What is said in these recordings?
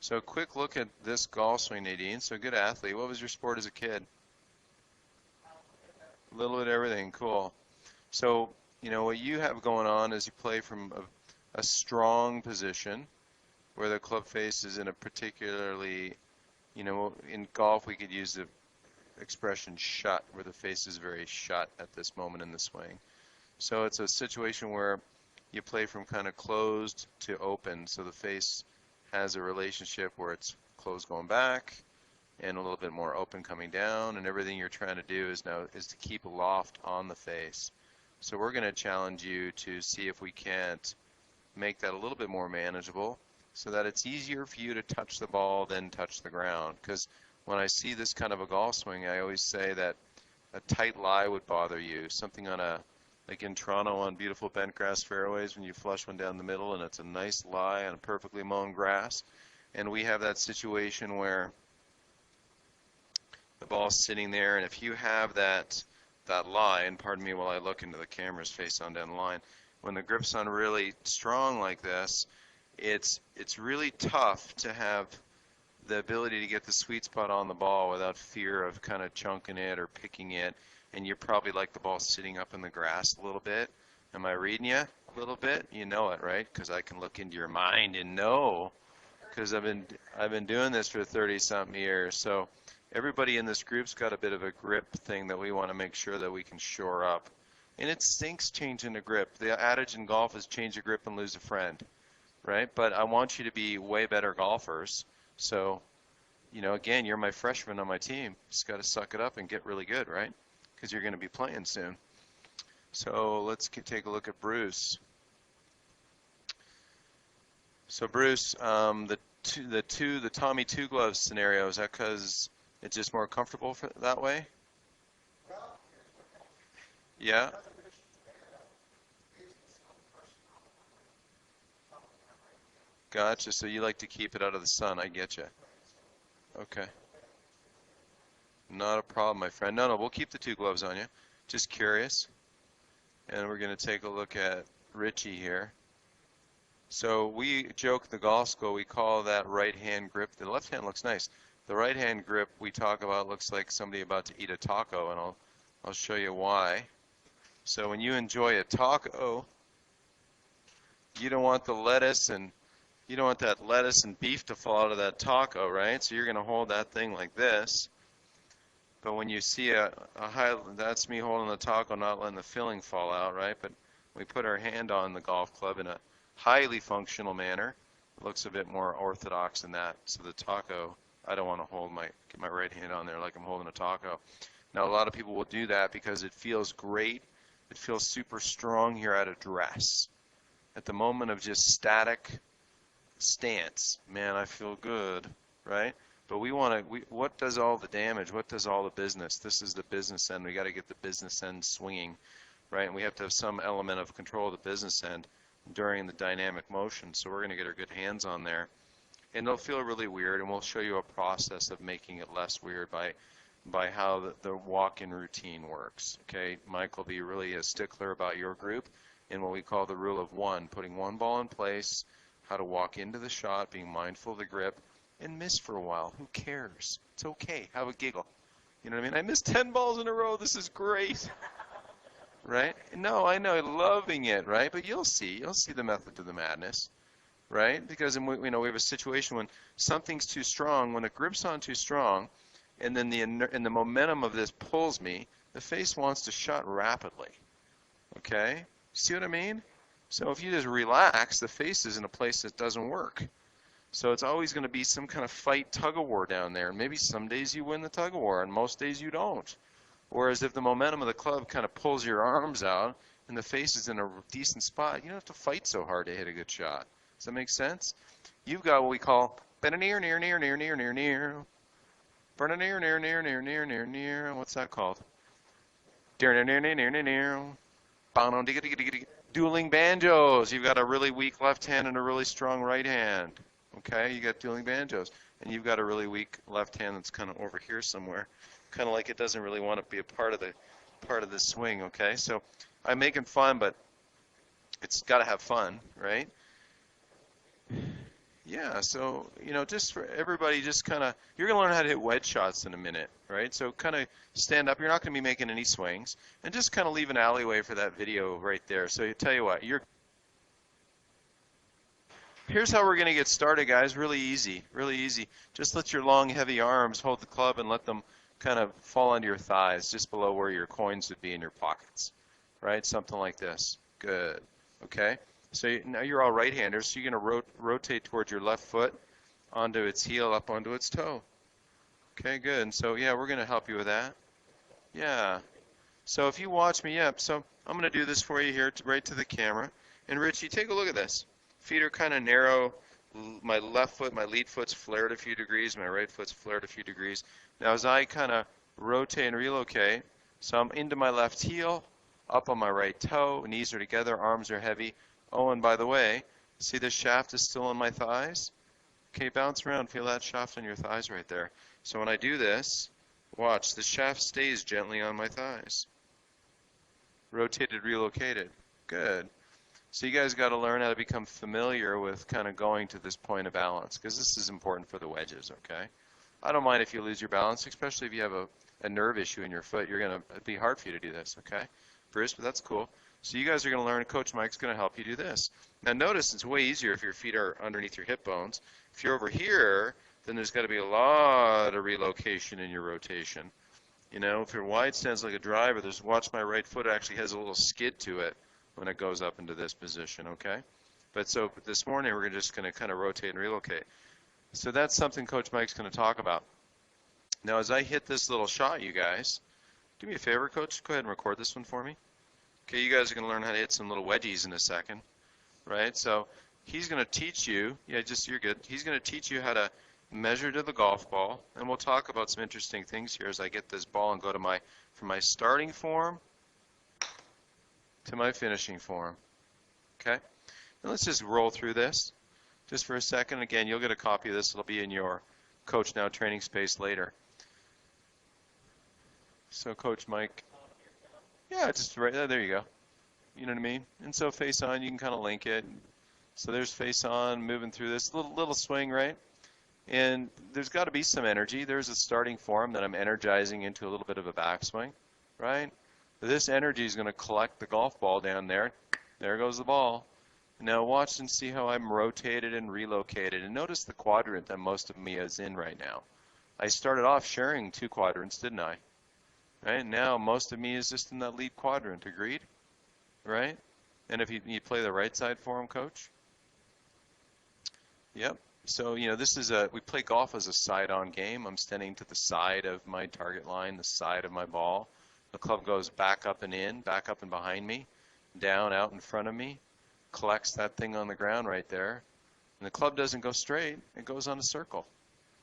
So quick look at this golf swing, Nadine. So good athlete. What was your sport as a kid? A little bit of everything. Cool. So, you know, what you have going on is you play from a strong position where the club face is in a particularly, you know, in golf we could use the expression shut, where the face is very shut at this moment in the swing. So it's a situation where you play from kind of closed to open, so the face has a relationship where it's closed going back and a little bit more open coming down, and everything you're trying to do is to keep a loft on the face. So we're going to challenge you to see if we can't make that a little bit more manageable so that it's easier for you to touch the ball than touch the ground. Because when I see this kind of a golf swing, I always say that a tight lie would bother you. Something on like in Toronto on beautiful bent grass fairways when you flush one down the middle and it's a nice lie on perfectly mown grass. And we have that situation where the ball's sitting there, and if you have that lie, and pardon me while I look into the camera's face on down the line, when the grip's on really strong like this, it's really tough to have the ability to get the sweet spot on the ball without fear of kind of chunking it or picking it. And you're probably like the ball sitting up in the grass a little bit. Am I reading you a little bit? You know it, right? Because I can look into your mind and know, because I've been doing this for 30-something years. So everybody in this group's got a bit of a grip thing that we want to make sure that we can shore up. And it stinks changing a grip. The adage in golf is change a grip and lose a friend, right? But I want you to be way better golfers. So, you know, again, you're my freshman on my team. Just got to suck it up and get really good, right? Because you're going to be playing soon. So let's take a look at Bruce. So Bruce, the Tommy two gloves scenario, is that because it's just more comfortable that way? Yeah. Gotcha. So you like to keep it out of the sun. I get you. Okay. Not a problem, my friend. No, we'll keep the two gloves on you. Just curious. And we're going to take a look at Richie here. So we joke the golf school, we call that right hand grip. The left hand looks nice. The right hand grip we talk about looks like somebody about to eat a taco, and I'll show you why. So when you enjoy a taco, you don't want the lettuce and you don't want that lettuce and beef to fall out of that taco, right? So you're going to hold that thing like this. But when you see a high, that's me holding the taco, not letting the filling fall out, right? But we put our hand on the golf club in a highly functional manner. It looks a bit more orthodox than that. So the taco, I don't want to get my right hand on there like I'm holding a taco. Now a lot of people will do that because it feels great. It feels super strong here at address. At the moment of just static stance, man, I feel good, right? But what does all the damage? What does all the business? This is the business end. We got to get the business end swinging, right? And we have to have some element of control of the business end during the dynamic motion. So we're going to get our good hands on there. And it'll feel really weird, and we'll show you a process of making it less weird by how the walk-in routine works. Okay, Mike will be really a stickler about your group in what we call the rule of one, putting one ball in place, how to walk into the shot, being mindful of the grip, and miss for a while. Who cares? It's okay. Have a giggle. You know what I mean? I missed 10 balls in a row. This is great. Right? No, I know. Loving it, right? But you'll see the method to the madness, right? Because we have a situation when something's too strong, when a grip's on too strong, and then the momentum of this pulls me, the face wants to shut rapidly. Okay? See what I mean? So if you just relax, the face is in a place that doesn't work. So it's always going to be some kind of fight, tug-of-war down there. Maybe some days you win the tug-of-war, and most days you don't. Whereas if the momentum of the club kind of pulls your arms out and the face is in a decent spot, you don't have to fight so hard to hit a good shot. Does that make sense? You've got what we call near, near, near, near, near, near, near. Burn a near, near, near, near, near, near, near. What's that called? Near, near, near, near, near, near. Dueling banjos. You've got a really weak left hand and a really strong right hand. Okay, you got dueling banjos, and you've got a really weak left hand that's kind of over here somewhere, kind of like it doesn't really want to be a part of the swing. Okay, so I'm making fun, but it's got to have fun, right? Yeah, so, just for everybody, just kind of, you're going to learn how to hit wedge shots in a minute, right? So kind of stand up. You're not going to be making any swings. And just kind of leave an alleyway for that video right there. So you tell you what, here's how we're going to get started, guys. Really easy, really easy. Just let your long, heavy arms hold the club and let them kind of fall onto your thighs, just below where your coins would be in your pockets, right? Something like this. Good. Okay. So now you're all right-handers, so you're going to rotate towards your left foot onto its heel, up onto its toe. Okay, good. And so, yeah, we're going to help you with that. Yeah. So if you watch me, yeah, so I'm going to do this for you here, right to the camera. And Richie, take a look at this. Feet are kind of narrow. My left foot, my lead foot's flared a few degrees. My right foot's flared a few degrees. Now as I kind of rotate and relocate, so I'm into my left heel, up on my right toe, knees are together, arms are heavy. Oh, and by the way, see the shaft is still on my thighs? Okay, bounce around, feel that shaft on your thighs right there. So when I do this, watch, the shaft stays gently on my thighs. Rotated, relocated. Good. So you guys got to learn how to become familiar with kind of going to this point of balance, because this is important for the wedges, okay? I don't mind if you lose your balance, especially if you have a nerve issue in your foot. It'd be hard for you to do this, okay? Bruce, but that's cool. So you guys are going to learn, Coach Mike's going to help you do this. Now notice it's way easier if your feet are underneath your hip bones. If you're over here, then there's got to be a lot of relocation in your rotation. If your wide stance like a driver, watch my right foot actually has a little skid to it when it goes up into this position, okay? But this morning we're just going to kind of rotate and relocate. So that's something Coach Mike's going to talk about. Now as I hit this little shot, you guys, do me a favor, Coach, go ahead and record this one for me. Okay, you guys are going to learn how to hit some little wedgies in a second, right? So he's going to teach you, you're good. He's going to teach you how to measure to the golf ball, and we'll talk about some interesting things here as I get this ball and go to from my starting form to my finishing form. Okay? Now let's just roll through this just for a second. Again, you'll get a copy of this. It'll be in your Coach Now training space later. So Coach Mike, yeah, just right there you go. You know what I mean? And so face on, you can kind of link it. So there's face on, moving through this little swing, right? And there's got to be some energy. There's a starting form that I'm energizing into a little bit of a backswing, right? This energy is going to collect the golf ball down there. There goes the ball. Now watch and see how I'm rotated and relocated. And notice the quadrant that most of me is in right now. I started off sharing 2 quadrants, didn't I? Right? Now most of me is just in that lead quadrant. Agreed? Right? And if you play the right side for him, Coach? Yep. So, we play golf as a side-on game. I'm standing to the side of my target line, the side of my ball. The club goes back up and in, back up and behind me, down, out in front of me, collects that thing on the ground right there. And the club doesn't go straight, it goes on a circle.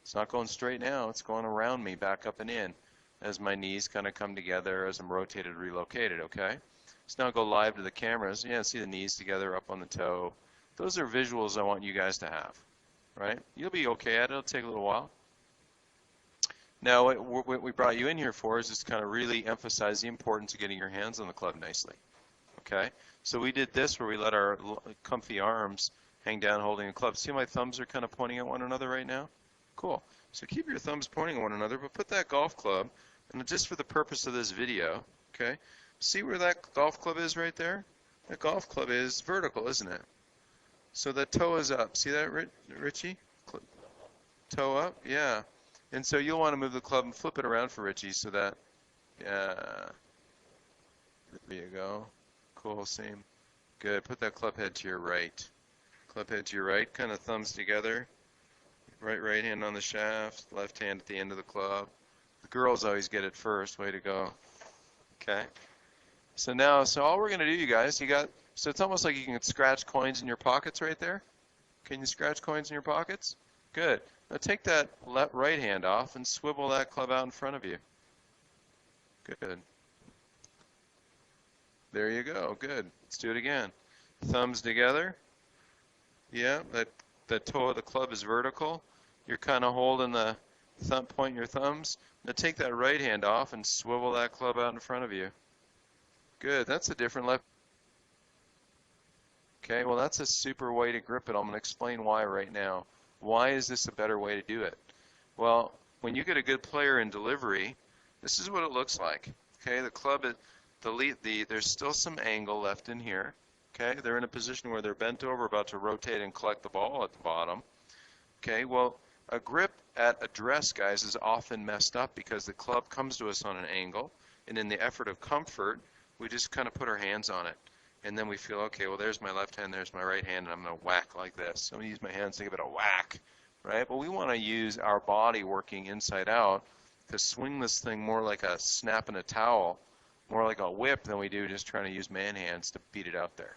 It's not going straight now, it's going around me, back up and in, as my knees kind of come together as I'm rotated, relocated, okay? So now go live to the cameras. Yeah, see the knees together up on the toe. Those are visuals I want you guys to have, right? You'll be okay at it, it'll take a little while. Now, what we brought you in here for is just kind of really emphasize the importance of getting your hands on the club nicely, okay? So we did this where we let our comfy arms hang down holding a club. See how my thumbs are kind of pointing at one another right now? Cool. So keep your thumbs pointing at one another, but put that golf club, and just for the purpose of this video, okay, see where that golf club is right there? That golf club is vertical, isn't it? So the toe is up. See that, Richie? Toe up? Yeah. And so you'll want to move the club and flip it around for Richie so that, yeah, there you go. Cool, same. Good. Put that club head to your right. Club head to your right, kind of thumbs together. Right hand on the shaft, left hand at the end of the club. The girls always get it first. Way to go. Okay. So all we're going to do, you guys, so it's almost like you can scratch coins in your pockets right there. Can you scratch coins in your pockets? Good. Now take that right hand off and swivel that club out in front of you. Good. There you go. Good. Let's do it again. Thumbs together. Yeah, that toe of the club is vertical. You're kind of holding the point your thumbs. Now take that right hand off and swivel that club out in front of you. Good. That's a different left. Okay, well that's a super way to grip it. I'm going to explain why right now. Why is this a better way to do it? Well, when you get a good player in delivery, this is what it looks like. Okay, the club, there's still some angle left in here. Okay, they're in a position where they're bent over, about to rotate and collect the ball at the bottom. Okay, well, a grip at address, guys, is often messed up because the club comes to us on an angle, and in the effort of comfort, we just kind of put our hands on it. And then we feel, okay, well, there's my left hand, there's my right hand, and I'm going to whack like this. I'm going to use my hands to give it a whack, right? But we want to use our body working inside out to swing this thing more like a snap in a towel, more like a whip than we do just trying to use man hands to beat it out there,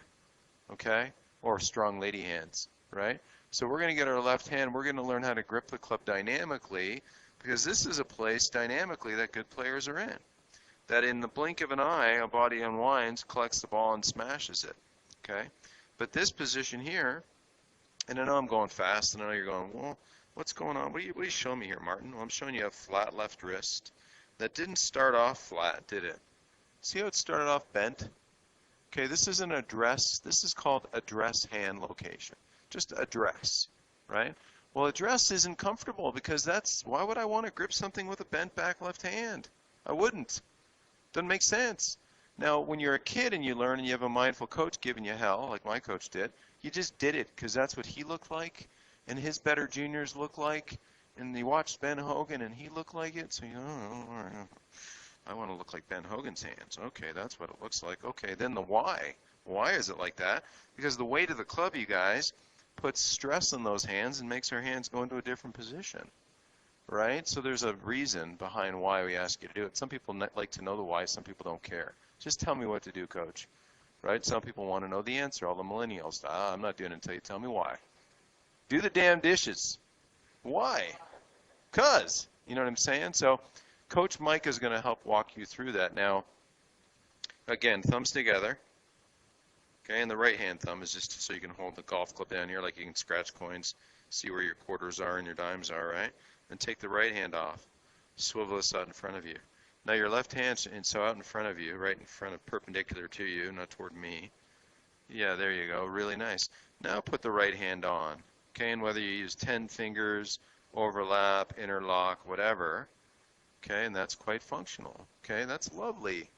okay? Or strong lady hands, right? So we're going to get our left hand, we're going to learn how to grip the club dynamically, because this is a place dynamically that good players are in. That in the blink of an eye, a body unwinds, collects the ball, and smashes it, okay? But this position here, and I know I'm going fast, and I know you're going, well, what's going on? What are you showing me here, Martin? Well, I'm showing you a flat left wrist. That didn't start off flat, did it? See how it started off bent? Okay, this is an address. This is called address hand location. Just address, right? Well, address isn't comfortable because why would I want to grip something with a bent back left hand? I wouldn't. Doesn't make sense. Now, when you're a kid and you learn and you have a mindful coach giving you hell, like my coach did, you just did it because that's what he looked like and his better juniors look like, and you watched Ben Hogan and he looked like it, so you know, I want to look like Ben Hogan's hands. Okay, that's what it looks like. Okay, then the why. Why is it like that? Because the weight of the club, you guys, puts stress on those hands and makes our hands go into a different position. Right? So there's a reason behind why we ask you to do it. Some people like to know the why, some people don't care. Just tell me what to do, coach. Right? Some people want to know the answer, all the millennials. I'm not doing it until you tell me why. Do the damn dishes. Why? 'Cause. You know what I'm saying? So Coach Mike is going to help walk you through that. Now, again, thumbs together. Okay, and the right hand thumb is just so you can hold the golf club down here like you can scratch coins, see where your quarters are and your dimes are, right? And take the right hand off. Swivel this out in front of you. Now your left hand's so out in front of you, right in front of, perpendicular to you, not toward me. Yeah, there you go. Really nice. Now put the right hand on. Okay, and whether you use 10 fingers, overlap, interlock, whatever. Okay, and that's quite functional. Okay, that's lovely.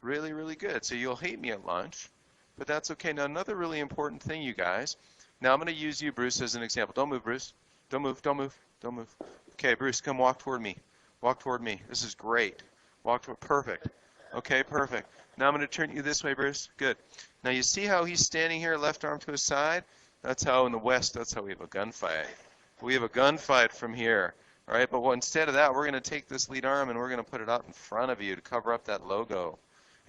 Really, really good. So you'll hate me at lunch, but that's okay. Now another really important thing, you guys. Now I'm going to use you, Bruce, as an example. Don't move, Bruce. Don't move, don't move, don't move. Okay, Bruce, come walk toward me. Walk toward me. This is great. Walk toward, perfect. Okay, perfect. Now I'm going to turn you this way, Bruce. Good. Now you see how he's standing here, left arm to his side? That's how in the West, that's how we have a gunfight. We have a gunfight from here. All right, but instead of that, we're going to take this lead arm and we're going to put it out in front of you to cover up that logo.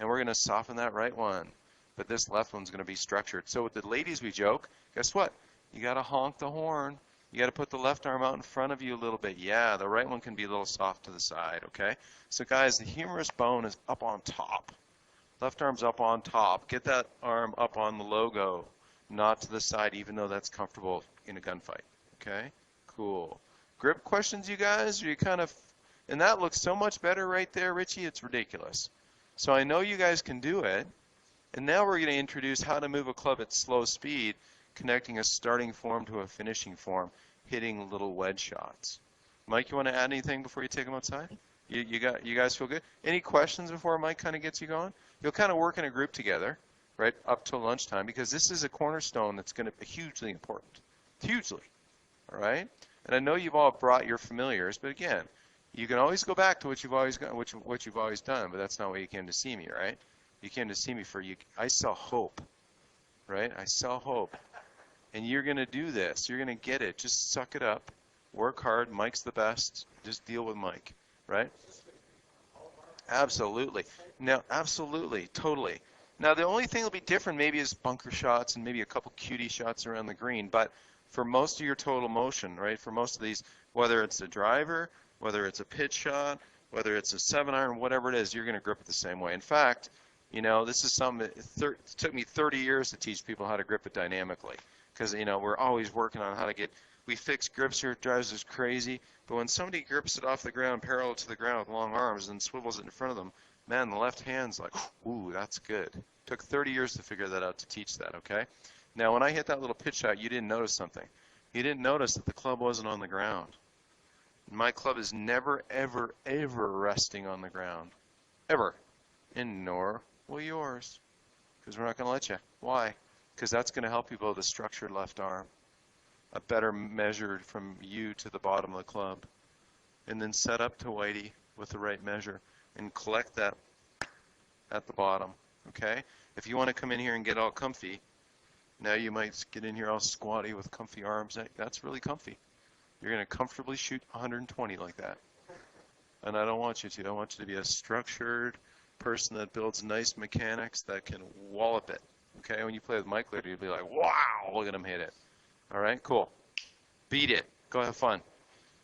And we're going to soften that right one. But this left one's going to be structured. So with the ladies, we joke, guess what? You got to honk the horn. You got to put the left arm out in front of you a little bit. Yeah, the right one can be a little soft to the side, okay? So guys, the humerus bone is up on top. Left arm's up on top. Get that arm up on the logo, not to the side, even though that's comfortable in a gunfight, okay? Cool. Grip questions, you guys? Are you kind of, and that looks so much better right there, Richie, it's ridiculous. So I know you guys can do it, and now we're going to introduce how to move a club at slow speed, connecting a starting form to a finishing form, hitting little wedge shots. Mike, you want to add anything before you take them outside? You guys feel good? Any questions before Mike kind of gets you going? You'll kind of work in a group together, right, up till lunchtime, because this is a cornerstone that's going to be hugely important. Hugely. All right? And I know you've all brought your familiars, but again, you can always go back to what you've always got, what you've always done, but that's not why you came to see me, right? You came to see me for you. I sell hope, right? I sell hope. And you're going to do this. You're going to get it. Just suck it up. Work hard. Mike's the best. Just deal with Mike, right? Absolutely. Now, absolutely, totally. Now, the only thing that'll be different maybe is bunker shots and maybe a couple cutie shots around the green. But for most of your total motion, right, for most of these, whether it's a driver, whether it's a pitch shot, whether it's a 7-iron, whatever it is, you're going to grip it the same way. In fact, you know, this is something that it took me 30 years to teach people how to grip it dynamically. Because, you know, we're always working on how to get, we fix grips here, it drives us crazy. But when somebody grips it off the ground, parallel to the ground with long arms and swivels it in front of them, man, the left hand's like, ooh, that's good. Took 30 years to figure that out, to teach that, okay? Now, when I hit that little pitch shot, you didn't notice something. He didn't notice that the club wasn't on the ground. My club is never, ever, ever resting on the ground. Ever. And nor will yours. Because we're not going to let you. Why? Because that's going to help you build a structured left arm. A better measure from you to the bottom of the club. And then set up to Whitey with the right measure. And collect that at the bottom. Okay? If you want to come in here and get all comfy, now you might get in here all squatty with comfy arms. That's really comfy. You're going to comfortably shoot 120 like that. And I don't want you to. I want you to be a structured person that builds nice mechanics that can wallop it. Okay? When you play with Mike later, you'll be like, wow, look at him hit it. All right? Cool. Beat it. Go have fun.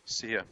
See ya.